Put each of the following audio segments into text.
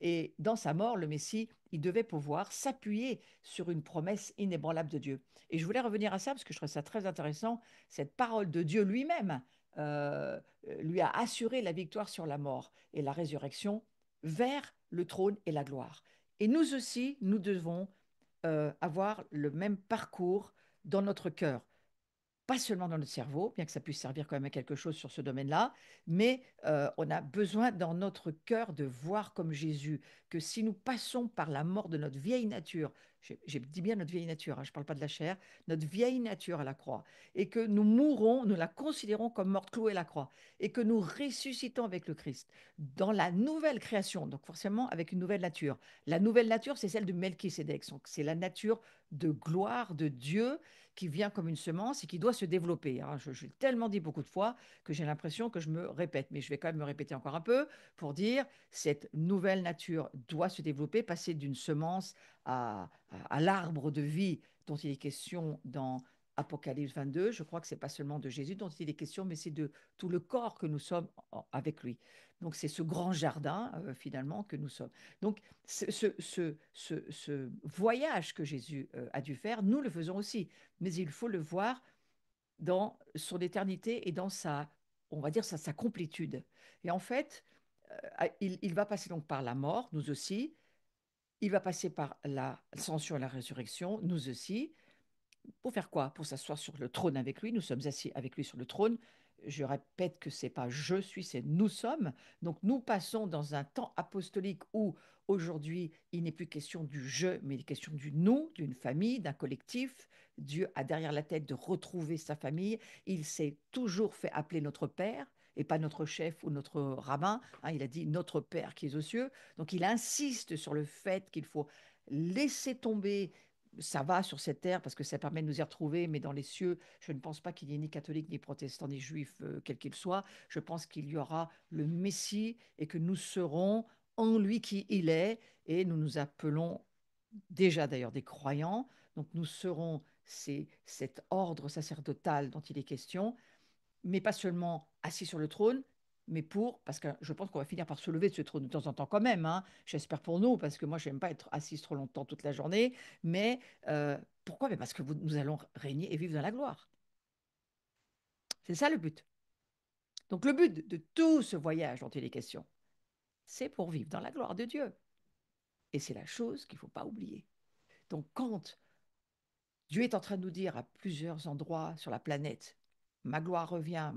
Et dans sa mort, le Messie, il devait pouvoir s'appuyer sur une promesse inébranlable de Dieu. Et je voulais revenir à ça parce que je trouve ça très intéressant. Cette parole de Dieu lui-même euh, lui a assuré la victoire sur la mort et la résurrection vers le trône et la gloire. Et nous aussi, nous devons avoir le même parcours dans notre cœur, pas seulement dans notre cerveau, bien que ça puisse servir quand même à quelque chose sur ce domaine-là, mais on a besoin dans notre cœur de voir comme Jésus que si nous passons par la mort de notre vieille nature, j'ai dit bien notre vieille nature, hein, je ne parle pas de la chair, notre vieille nature à la croix, et que nous mourrons, nous la considérons comme morte clouée à la croix, et que nous ressuscitons avec le Christ dans la nouvelle création, donc forcément avec une nouvelle nature. La nouvelle nature, c'est celle de Melchisédek, donc c'est la nature de gloire de Dieu qui vient comme une semence et qui doit se développer, hein. Je l'ai tellement dit beaucoup de fois que j'ai l'impression que je me répète, mais je vais quand même me répéter encore un peu pour dire cette nouvelle nature doit se développer, passer d'une semence à l'arbre de vie dont il est question dans Apocalypse 22. Je crois que c'est pas seulement de Jésus dont il est question, mais c'est de tout le corps que nous sommes avec lui. Donc c'est ce grand jardin finalement que nous sommes. Donc ce voyage que Jésus a dû faire, nous le faisons aussi, mais il faut le voir dans son éternité et dans sa, on va dire, sa complétude. Et en fait, il va passer donc par la mort, nous aussi. Il va passer par l'ascension et la résurrection, nous aussi. Pour faire quoi? Pour s'asseoir sur le trône avec lui. Nous sommes assis avec lui sur le trône. Je répète que c'est pas je suis, c'est nous sommes. Donc nous passons dans un temps apostolique où aujourd'hui il n'est plus question du je, mais il est question du nous, d'une famille, d'un collectif. Dieu a derrière la tête de retrouver sa famille. Il s'est toujours fait appeler notre Père et pas notre chef ou notre rabbin, hein. Il a dit notre Père qui est aux cieux. Donc il insiste sur le fait qu'il faut laisser tomber ça va sur cette terre parce que ça permet de nous y retrouver, mais dans les cieux, je ne pense pas qu'il y ait ni catholique, ni protestant, ni juif, quel qu'il soit. Je pense qu'il y aura le Messie et que nous serons en lui qui il est, et nous nous appelons déjà d'ailleurs des croyants. Donc nous serons cet ordre sacerdotal dont il est question, mais pas seulement assis sur le trône, mais parce que je pense qu'on va finir par se lever de ce trône de temps en temps quand même, hein. J'espère pour nous, parce que moi, je n'aime pas être assise trop longtemps toute la journée. Mais pourquoi? Mais parce que nous allons régner et vivre dans la gloire. C'est ça le but. Donc le but de tout ce voyage dont il est question, c'est pour vivre dans la gloire de Dieu. Et c'est la chose qu'il ne faut pas oublier. Donc quand Dieu est en train de nous dire à plusieurs endroits sur la planète, ma gloire revient,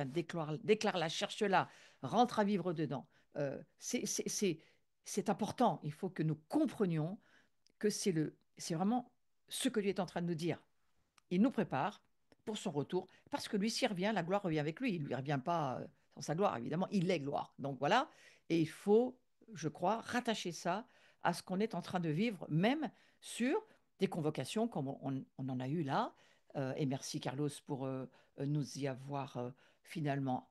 déclare-la, cherche-la, rentre à vivre dedans. C'est important. Il faut que nous comprenions que c'est vraiment ce que Dieu est en train de nous dire. Il nous prépare pour son retour, parce que lui, s'il revient, la gloire revient avec lui. Il ne lui revient pas sans sa gloire, évidemment, il est gloire. Donc voilà, et il faut, je crois, rattacher ça à ce qu'on est en train de vivre, même sur des convocations comme on en a eu là. Et merci Carlos pour nous y avoir finalement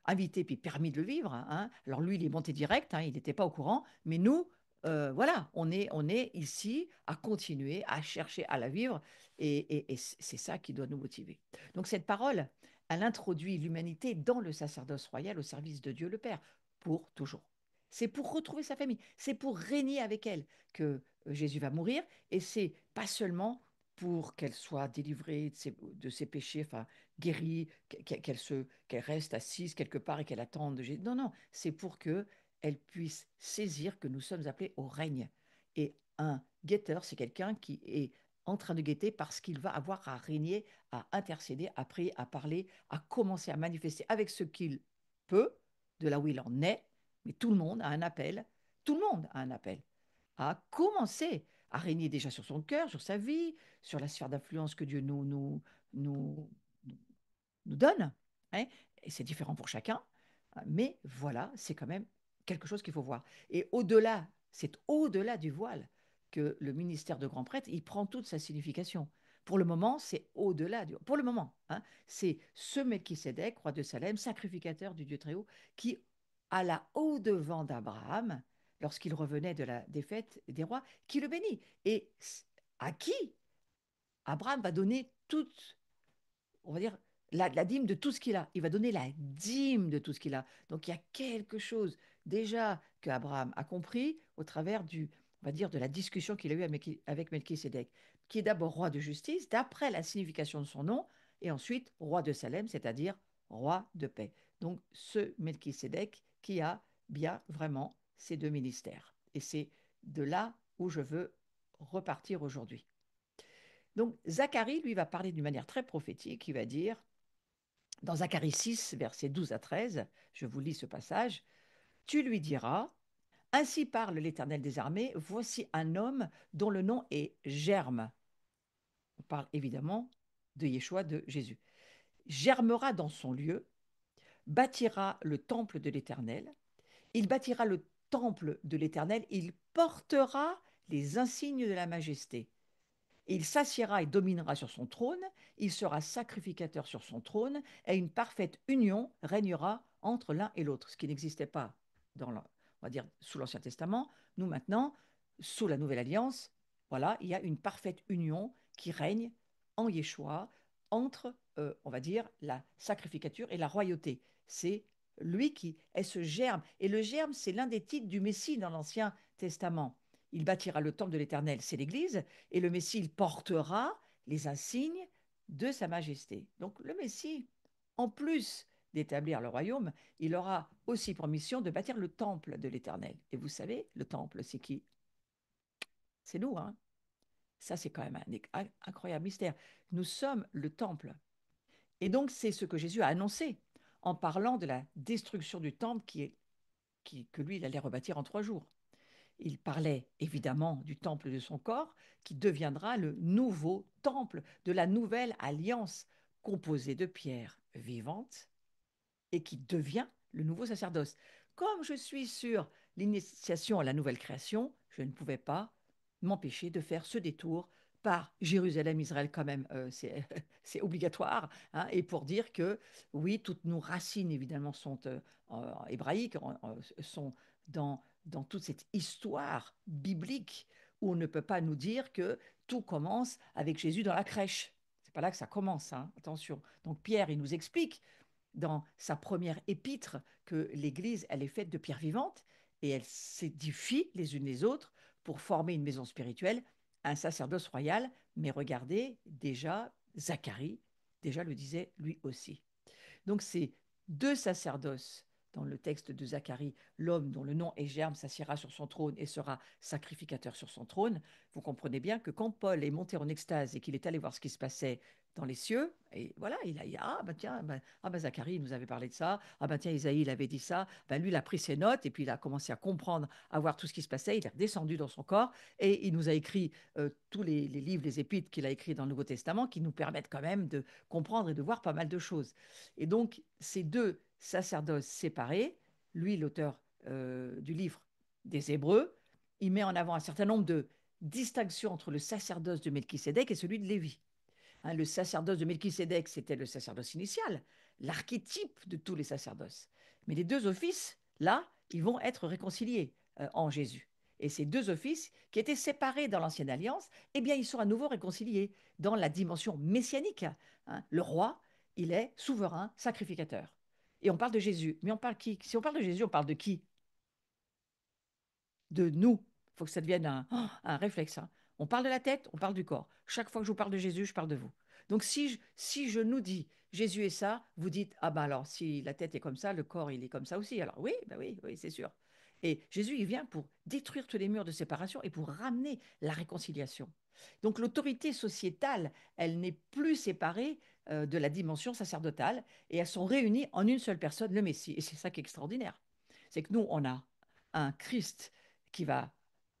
invité puis permis de le vivre, hein. Alors lui, il est monté direct, hein, il n'était pas au courant, mais nous, voilà, on est ici à continuer à chercher à la vivre et c'est ça qui doit nous motiver. Donc cette parole, elle introduit l'humanité dans le sacerdoce royal au service de Dieu le Père, pour toujours. C'est pour retrouver sa famille, c'est pour régner avec elle que Jésus va mourir, et c'est pas seulement pour qu'elle soit délivrée de ses péchés, enfin guérie, qu'elle reste assise quelque part et qu'elle attende Jésus. Non, non, c'est pour que elle puisse saisir que nous sommes appelés au règne. Et un guetteur, c'est quelqu'un qui est en train de guetter parce qu'il va avoir à régner, à intercéder, à prier, à parler, à commencer à manifester avec ce qu'il peut, de là où il en est. Mais tout le monde a un appel, tout le monde a un appel à commencer à régner déjà sur son cœur, sur sa vie, sur la sphère d'influence que Dieu nous, nous donne, hein. Et c'est différent pour chacun, mais voilà, c'est quand même quelque chose qu'il faut voir. Et au-delà, c'est au-delà du voile que le ministère de grand prêtre, il prend toute sa signification. Pour le moment, c'est au-delà du... Pour le moment, hein, c'est ce Melchisédek, roi de Salem, sacrificateur du Dieu Très-Haut, qui alla au-devant d'Abraham, lorsqu'il revenait de la défaite des rois, qui le bénit. Et à qui Abraham va donner toute, on va dire, la dîme de tout ce qu'il a. Il va donner la dîme de tout ce qu'il a. Donc il y a quelque chose déjà qu'Abraham a compris au travers on va dire, de la discussion qu'il a eue avec Melchisédek, qui est d'abord roi de justice, d'après la signification de son nom, et ensuite roi de Salem, c'est-à-dire roi de paix. Donc ce Melchisédek qui a bien vraiment ces deux ministères. Et c'est de là où je veux repartir aujourd'hui. Donc Zacharie, lui, va parler d'une manière très prophétique. Il va dire, dans Zacharie 6, versets 12 à 13, je vous lis ce passage, tu lui diras, ainsi parle l'Éternel des armées, voici un homme dont le nom est Germe. On parle évidemment de Yeshua, de Jésus. Germera dans son lieu, bâtira le temple de l'Éternel. Il bâtira le temple de l'Éternel, il portera les insignes de la majesté. Il s'assiera et dominera sur son trône, il sera sacrificateur sur son trône, et une parfaite union régnera entre l'un et l'autre, ce qui n'existait pas on va dire, sous l'Ancien Testament. Nous, maintenant, sous la Nouvelle Alliance, voilà, il y a une parfaite union qui règne en Yeshua entre, on va dire, la sacrificature et la royauté. C'est lui qui est ce germe. Et le germe, c'est l'un des titres du Messie dans l'Ancien Testament. Il bâtira le temple de l'Éternel, c'est l'Église, et le Messie, il portera les insignes de sa majesté. Donc le Messie, en plus d'établir le royaume, il aura aussi pour mission de bâtir le temple de l'Éternel. Et vous savez, le temple, c'est qui? C'est nous, hein. Ça, c'est quand même un incroyable mystère. Nous sommes le temple. Et donc, c'est ce que Jésus a annoncé en parlant de la destruction du temple que lui, il allait rebâtir en 3 jours. Il parlait évidemment du temple de son corps, qui deviendra le nouveau temple de la nouvelle alliance, composée de pierres vivantes et qui devient le nouveau sacerdoce. Comme je suis sur l'initiation à la nouvelle création, je ne pouvais pas m'empêcher de faire ce détour par Jérusalem, Israël quand même, c'est obligatoire, hein, et pour dire que oui, toutes nos racines évidemment sont hébraïques, sont dans toute cette histoire biblique où on ne peut pas nous dire que tout commence avec Jésus dans la crèche. C'est pas là que ça commence, hein, attention. Donc Pierre, il nous explique dans sa première épître que l'Église, elle est faite de pierres vivantes et elle s'édifie les unes les autres pour former une maison spirituelle, un sacerdoce royal. Mais regardez, déjà, Zacharie, déjà le disait lui aussi. Donc c'est deux sacerdoces dans le texte de Zacharie, l'homme dont le nom est Germe s'assiera sur son trône et sera sacrificateur sur son trône. Vous comprenez bien que quand Paul est monté en extase et qu'il est allé voir ce qui se passait dans les cieux, et voilà, il a dit, ah ben tiens, Zacharie nous avait parlé de ça, ah ben tiens, Isaïe il avait dit ça, ben lui il a pris ses notes et puis il a commencé à comprendre, à voir tout ce qui se passait, il est redescendu dans son corps et il nous a écrit tous les livres, les épîtres qu'il a écrits dans le Nouveau Testament qui nous permettent quand même de comprendre et de voir pas mal de choses. Et donc, ces deux sacerdoces séparés, lui, l'auteur du livre des Hébreux, il met en avant un certain nombre de distinctions entre le sacerdoce de Melchisédek et celui de Lévi. Hein, le sacerdoce de Melchisédek, c'était le sacerdoce initial, l'archétype de tous les sacerdoces. Mais les deux offices, là, ils vont être réconciliés en Jésus. Et ces deux offices, qui étaient séparés dans l'Ancienne Alliance, eh bien, ils sont à nouveau réconciliés dans la dimension messianique. Hein. Le roi, il est souverain, sacrificateur. Et on parle de Jésus. Mais on parle qui? Si on parle de Jésus, on parle de qui? De nous. Il faut que ça devienne un réflexe. Hein. On parle de la tête, on parle du corps. Chaque fois que je vous parle de Jésus, je parle de vous. Donc si je nous dis Jésus est ça, vous dites, ah ben alors si la tête est comme ça, le corps il est comme ça aussi. Alors oui, ben oui, oui, c'est sûr. Et Jésus, il vient pour détruire tous les murs de séparation et pour ramener la réconciliation. Donc l'autorité sociétale, elle n'est plus séparée de la dimension sacerdotale et elles sont réunies en une seule personne, le Messie. Et c'est ça qui est extraordinaire. C'est que nous, on a un Christ qui va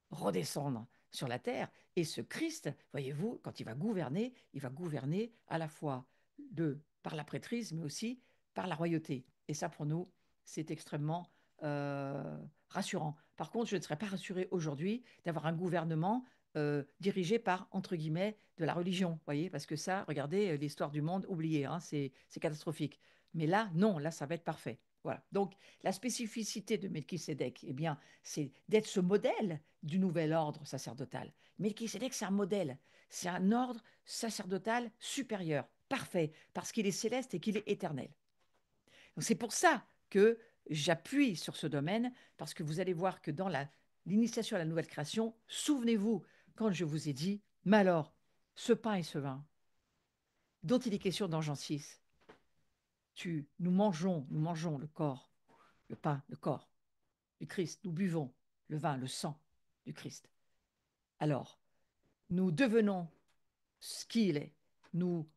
redescendre sur la terre. Et ce Christ, voyez-vous, quand il va gouverner à la fois par la prêtrise, mais aussi par la royauté. Et ça, pour nous, c'est extrêmement rassurant. Par contre, je ne serais pas rassurée aujourd'hui d'avoir un gouvernement dirigé par, entre guillemets, de la religion, voyez, parce que ça, regardez, l'histoire du monde, oubliez, hein, c'est catastrophique. Mais là, non, là, ça va être parfait. Voilà. Donc, la spécificité de Melchisédek, eh bien, c'est d'être ce modèle du nouvel ordre sacerdotal. Melchisédek, c'est un modèle, c'est un ordre sacerdotal supérieur, parfait, parce qu'il est céleste et qu'il est éternel. Donc, c'est pour ça que j'appuie sur ce domaine parce que vous allez voir que dans l'initiation à la nouvelle création, souvenez-vous, quand je vous ai dit, mais alors, ce pain et ce vin, dont il est question dans Jean 6, nous mangeons le corps, le pain, le corps du Christ, nous buvons le vin, le sang du Christ. Alors, nous devenons ce qu'il est. Nous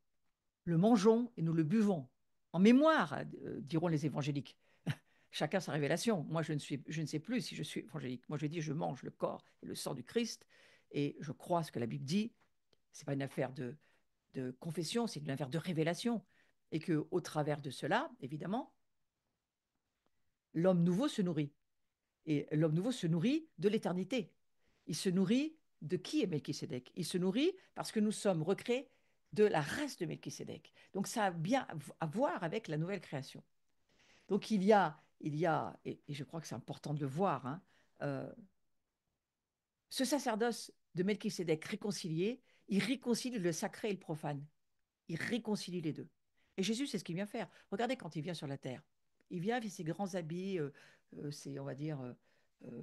le mangeons et nous le buvons. En mémoire, diront les évangéliques. Chacun sa révélation. Moi, je ne sais plus si je suis évangélique. Moi, je dis, je mange le corps et le sang du Christ et je crois ce que la Bible dit. Ce n'est pas une affaire de confession, c'est une affaire de révélation. Et qu'au travers de cela, évidemment, l'homme nouveau se nourrit. Et l'homme nouveau se nourrit de l'éternité. Il se nourrit de qui est Melchisédek? Il se nourrit parce que nous sommes recréés de la race de Melchisédek. Donc ça a bien à voir avec la nouvelle création. Donc et je crois que c'est important de le voir, hein, euh, ce sacerdoce de Melchisédek réconcilié, il réconcilie le sacré et le profane. Il réconcilie les deux. Et Jésus, c'est ce qu'il vient faire. Regardez quand il vient sur la terre. Il vient avec ses grands habits, on va dire,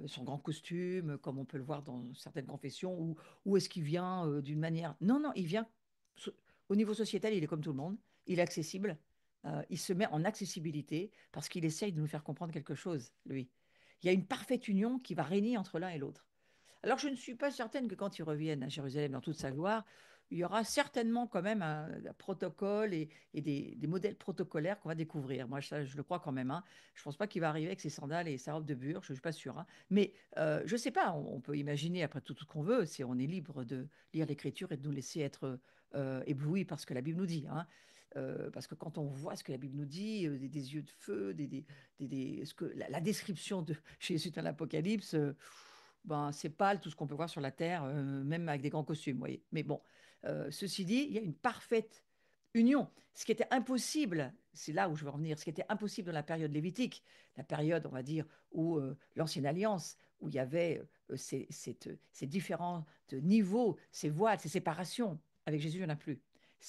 son grand costume, comme on peut le voir dans certaines confessions, ou est-ce qu'il vient d'une manière... Non, non, il vient so- au niveau sociétal, il est comme tout le monde, il est accessible, il se met en accessibilité parce qu'il essaye de nous faire comprendre quelque chose, lui. Il y a une parfaite union qui va régner entre l'un et l'autre. Alors, je ne suis pas certaine que quand ils reviennent à Jérusalem dans toute sa gloire, il y aura certainement quand même un protocole et des modèles protocolaires qu'on va découvrir. Moi, ça, je le crois quand même, hein. Je ne pense pas qu'il va arriver avec ses sandales et sa robe de bure, je ne suis pas sûre, hein. Mais je ne sais pas, on peut imaginer après tout ce qu'on veut, si on est libre de lire l'Écriture et de nous laisser être éblouis par ce que la Bible nous dit, hein. Parce que quand on voit ce que la Bible nous dit, des yeux de feu, ce que, la description de Jésus dans l'Apocalypse, ben, c'est pâle tout ce qu'on peut voir sur la Terre, même avec des grands costumes, vous voyez. Mais bon, ceci dit, il y a une parfaite union. Ce qui était impossible, c'est là où je veux en venir, ce qui était impossible dans la période lévitique, la période, on va dire, où l'Ancienne Alliance, où il y avait ces différents niveaux, ces voiles, ces séparations. Avec Jésus, il n'y en a plus.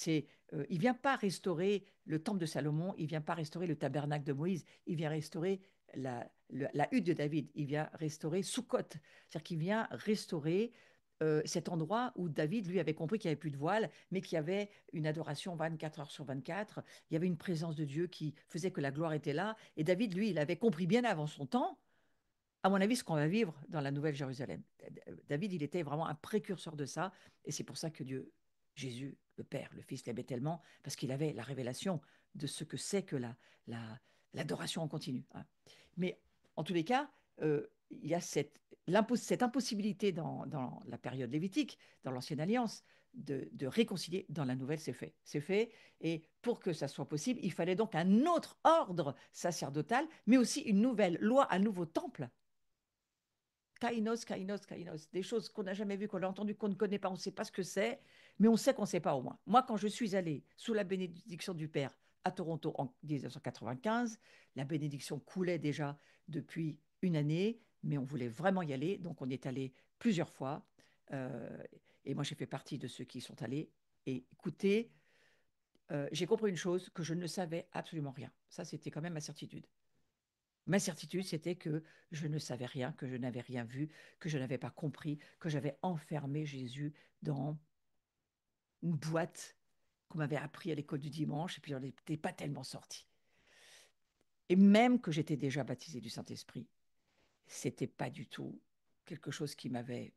Il ne vient pas restaurer le temple de Salomon, il ne vient pas restaurer le tabernacle de Moïse, il vient restaurer la hutte de David, il vient restaurer Sukkot, c'est-à-dire qu'il vient restaurer cet endroit où David, lui, avait compris qu'il n'y avait plus de voile, mais qu'il y avait une adoration 24 heures sur 24, il y avait une présence de Dieu qui faisait que la gloire était là, et David, lui, il avait compris bien avant son temps, à mon avis, ce qu'on va vivre dans la Nouvelle Jérusalem. David, il était vraiment un précurseur de ça, et c'est pour ça que Dieu, Jésus, le Père, le Fils, l'aimait tellement, parce qu'il avait la révélation de ce que c'est que la- l'adoration en continu, hein. Mais en tous les cas, il y a cette impossibilité dans la période lévitique, dans l'Ancienne Alliance, de réconcilier. Dans la Nouvelle, c'est fait. C'est fait. Et pour que ça soit possible, il fallait donc un autre ordre sacerdotal, mais aussi une nouvelle loi, un nouveau temple. Kainos, kainos, kainos. Des choses qu'on n'a jamais vues, qu'on a entendues, qu'on ne connaît pas, on ne sait pas ce que c'est, mais on sait qu'on ne sait pas au moins. Moi, quand je suis allée sous la bénédiction du Père à Toronto en 1995, la bénédiction coulait déjà depuis une année, mais on voulait vraiment y aller, donc on est allé plusieurs fois. Euh, et moi, j'ai fait partie de ceux qui y sont allés. Et écoutez, j'ai compris une chose, que je ne savais absolument rien. Ça, c'était quand même ma certitude. Ma certitude, c'était que je ne savais rien, que je n'avais rien vu, que je n'avais pas compris, que j'avais enfermé Jésus dans une boîte qu'on m'avait appris à l'école du dimanche, et puis on n'était pas tellement sorti. Et même que j'étais déjà baptisé du Saint-Esprit, c'était pas du tout quelque chose qui m'avait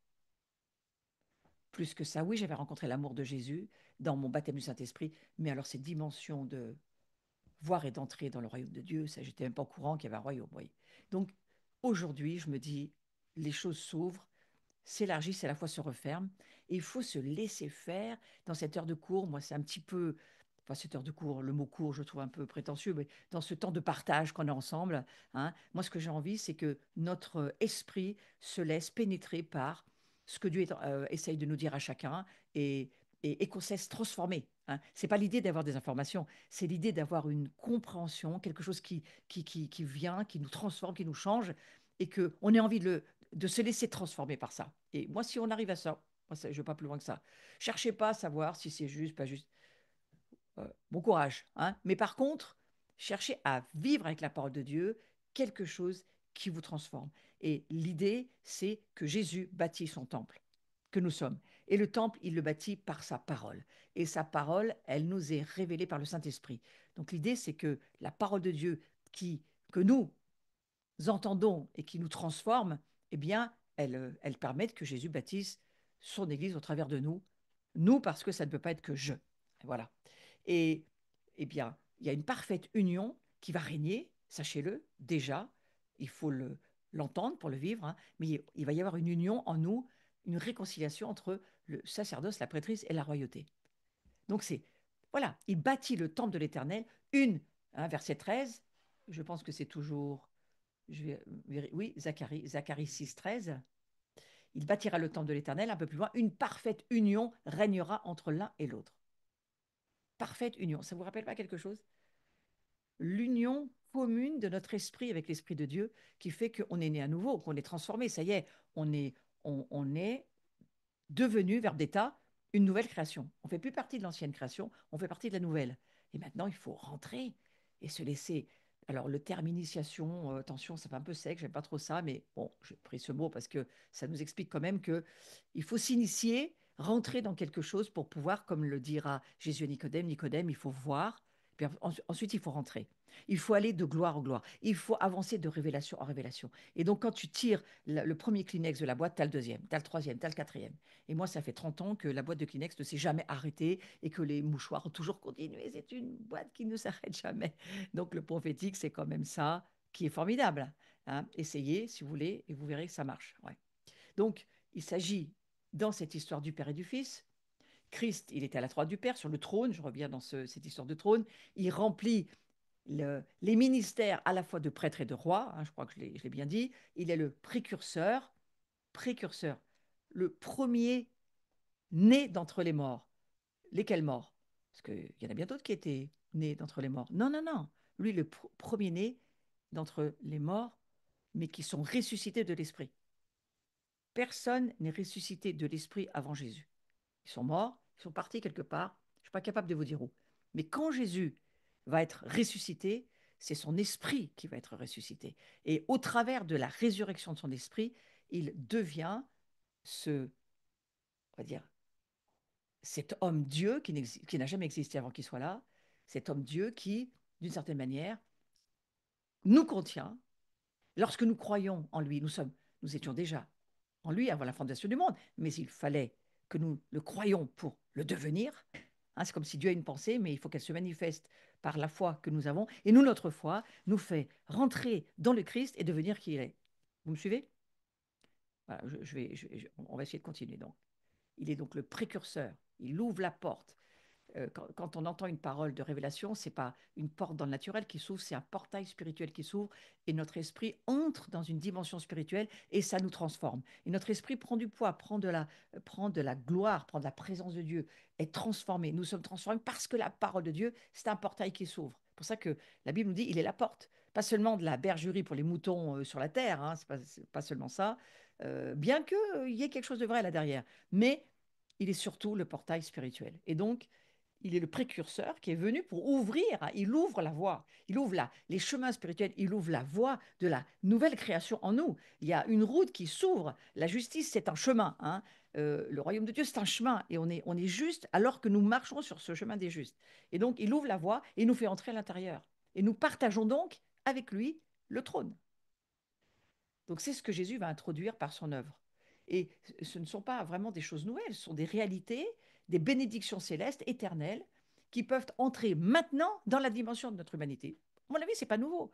plus que ça. Oui, j'avais rencontré l'amour de Jésus dans mon baptême du Saint-Esprit, mais alors cette dimension de voir et d'entrer dans le royaume de Dieu, ça, j'étais même pas au courant qu'il y avait un royaume, oui. Donc, aujourd'hui, je me dis, les choses s'ouvrent, s'élargissent, à la fois se referment, et il faut se laisser faire dans cette heure de cours. Moi, c'est un petit peu, enfin, cette heure de cours, le mot cours, je trouve un peu prétentieux, mais dans ce temps de partage qu'on a ensemble, hein, moi, ce que j'ai envie, c'est que notre esprit se laisse pénétrer par ce que Dieu essaye de nous dire à chacun et, et qu'on se laisse transformer, hein. Ce n'est pas l'idée d'avoir des informations, c'est l'idée d'avoir une compréhension, quelque chose qui vient, qui nous transforme, qui nous change, et qu'on ait envie de se laisser transformer par ça. Et moi, si on arrive à ça, moi, ça, je ne vais pas plus loin que ça. Cherchez pas à savoir si c'est juste, pas juste. Bon courage, hein. Mais par contre, cherchez à vivre avec la parole de Dieu quelque chose qui vous transforme. Et l'idée, c'est que Jésus bâtit son temple, que nous sommes. Et le temple, il le bâtit par sa parole. Et sa parole, elle nous est révélée par le Saint-Esprit. Donc l'idée, c'est que la parole de Dieu que nous entendons et qui nous transforme, eh bien, elle permet que Jésus baptise son Église au travers de nous. Nous, parce que ça ne peut pas être que je. Voilà. Et eh bien, il y a une parfaite union qui va régner, sachez-le, déjà. Il faut l'entendre pour le vivre, hein, mais il va y avoir une union en nous, une réconciliation entre le sacerdoce, la prêtrise et la royauté. Donc c'est, voilà, il bâtit le temple de l'Éternel, verset 13, je pense que c'est toujours, oui, Zacharie 6, 13, il bâtira le temple de l'Éternel, un peu plus loin, une parfaite union régnera entre l'un et l'autre. Parfaite union, ça vous rappelle pas quelque chose? L'union commune de notre esprit avec l'esprit de Dieu qui fait qu'on est né à nouveau, qu'on est transformé, ça y est, on est devenu, verbe d'état, une nouvelle création. On ne fait plus partie de l'ancienne création, on fait partie de la nouvelle. Et maintenant, il faut rentrer et se laisser. Alors, le terme initiation, attention, ça fait un peu sec, j'aime pas trop ça, mais bon, j'ai pris ce mot parce que ça nous explique quand même que il faut s'initier, rentrer dans quelque chose pour pouvoir, comme le dira Jésus à Nicodème, Nicodème, il faut voir, puis ensuite il faut rentrer. Il faut aller de gloire en gloire. Il faut avancer de révélation en révélation. Et donc, quand tu tires le premier Kleenex de la boîte, tu as le deuxième, tu as le troisième, tu as le quatrième. Et moi, ça fait 30 ans que la boîte de Kleenex ne s'est jamais arrêtée et que les mouchoirs ont toujours continué. C'est une boîte qui ne s'arrête jamais. Donc, le prophétique, c'est quand même ça qui est formidable, hein. Essayez, si vous voulez, et vous verrez que ça marche. Ouais. Donc, il s'agit, dans cette histoire du Père et du Fils, Christ, il était à la droite du Père, sur le trône, je reviens dans cette histoire de trône, il remplit les ministères à la fois de prêtre et de roi, hein, je crois que je l'ai bien dit, il est le précurseur, le premier né d'entre les morts. Lesquels morts? Parce qu'il y en a bien d'autres qui étaient nés d'entre les morts. Non, non, non. Lui, le premier-né d'entre les morts, mais qui sont ressuscités de l'esprit. Personne n'est ressuscité de l'esprit avant Jésus. Ils sont morts, ils sont partis quelque part. Je ne suis pas capable de vous dire où. Mais quand Jésus va être ressuscité, c'est son esprit qui va être ressuscité. Et au travers de la résurrection de son esprit, il devient on va dire, cet homme Dieu qui n'a jamais existé avant qu'il soit là, cet homme Dieu qui, d'une certaine manière, nous contient. Lorsque nous croyons en lui, nous étions déjà en lui avant la fondation du monde, mais il fallait que nous le croyions pour le devenir. Hein, c'est comme si Dieu a une pensée, mais il faut qu'elle se manifeste par la foi que nous avons. Et nous, notre foi, nous fait rentrer dans le Christ et devenir qui il est. Vous me suivez? Voilà, on va essayer de continuer. Donc, il est donc le précurseur. Il ouvre la porte. Quand on entend une parole de révélation, c'est pas une porte dans le naturel qui s'ouvre, c'est un portail spirituel qui s'ouvre et notre esprit entre dans une dimension spirituelle et ça nous transforme. Et notre esprit prend du poids, prend de la gloire, prend de la présence de Dieu, est transformé. Nous sommes transformés parce que la parole de Dieu, c'est un portail qui s'ouvre. C'est pour ça que la Bible nous dit, il est la porte. Pas seulement de la bergerie pour les moutons sur la terre, hein, c'est pas seulement ça, bien qu'il y ait quelque chose de vrai là derrière. Mais il est surtout le portail spirituel. Et donc, il est le précurseur qui est venu pour ouvrir, hein, il ouvre la voie, il ouvre les chemins spirituels, il ouvre la voie de la nouvelle création en nous. Il y a une route qui s'ouvre. La justice, c'est un chemin, hein. Le royaume de Dieu, c'est un chemin. Et on est juste alors que nous marchons sur ce chemin des justes. Et donc, il ouvre la voie et nous fait entrer à l'intérieur. Et nous partageons donc avec lui le trône. Donc c'est ce que Jésus va introduire par son œuvre. Et ce ne sont pas vraiment des choses nouvelles, ce sont des réalités, des bénédictions célestes, éternelles, qui peuvent entrer maintenant dans la dimension de notre humanité. À mon avis, ce n'est pas nouveau.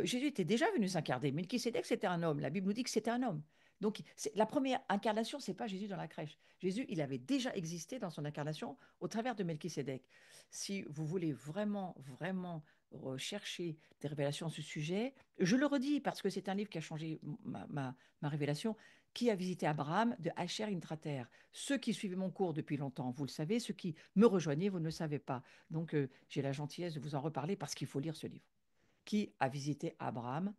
Jésus était déjà venu s'incarner, mais Melchisédek, c'était un homme. La Bible nous dit que c'était un homme. Donc la première incarnation, ce n'est pas Jésus dans la crèche. Jésus, il avait déjà existé dans son incarnation au travers de Melchisédek. Si vous voulez vraiment, vraiment rechercher des révélations à ce sujet, je le redis parce que c'est un livre qui a changé ma révélation. Qui a visité Abraham de Hacher Intrater? Ceux qui suivent mon cours depuis longtemps, vous le savez. Ceux qui me rejoignez, vous ne le savez pas. Donc, j'ai la gentillesse de vous en reparler parce qu'il faut lire ce livre. Qui a visité Abraham,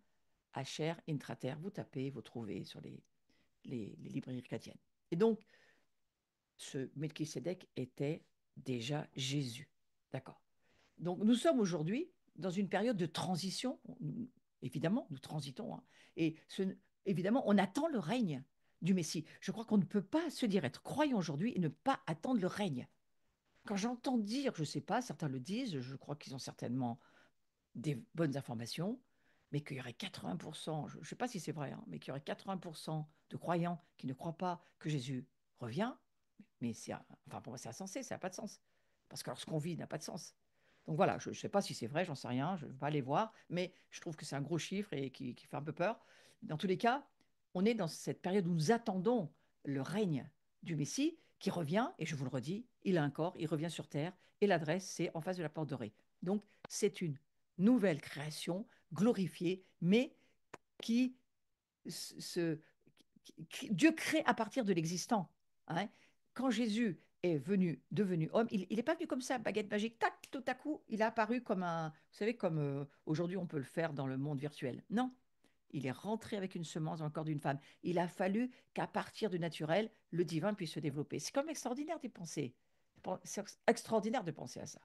Hacher Intrater? Vous tapez, vous trouvez sur les librairies chrétiennes. Et donc, ce Melchisédek était déjà Jésus. D'accord. Donc, nous sommes aujourd'hui dans une période de transition. Évidemment, nous transitons, hein. Et évidemment, on attend le règne du Messie. Je crois qu'on ne peut pas se dire être croyant aujourd'hui et ne pas attendre le règne. Quand j'entends dire, je ne sais pas, certains le disent, je crois qu'ils ont certainement des bonnes informations, mais qu'il y aurait 80%, je ne sais pas si c'est vrai, hein, mais qu'il y aurait 80% de croyants qui ne croient pas que Jésus revient, mais enfin, pour moi c'est insensé, ça n'a pas de sens. Parce que alors, ce qu'on vit n'a pas de sens. Donc voilà, je ne sais pas si c'est vrai, j'en sais rien, je ne vais pas aller voir, mais je trouve que c'est un gros chiffre et qui fait un peu peur. Dans tous les cas, on est dans cette période où nous attendons le règne du Messie qui revient, et je vous le redis, il a un corps, il revient sur terre, et l'adresse, c'est en face de la porte dorée. Donc c'est une nouvelle création glorifiée, mais qui se, Dieu crée à partir de l'existant, hein. Quand Jésus est devenu homme, il n'est pas venu comme ça, baguette magique, tac, tout à coup, il a apparu comme un, vous savez, comme aujourd'hui on peut le faire dans le monde virtuel. Non, il est rentré avec une semence dans le corps d'une femme. Il a fallu qu'à partir du naturel, le divin puisse se développer. C'est comme extraordinaire d'y penser. C'est extraordinaire de penser à ça.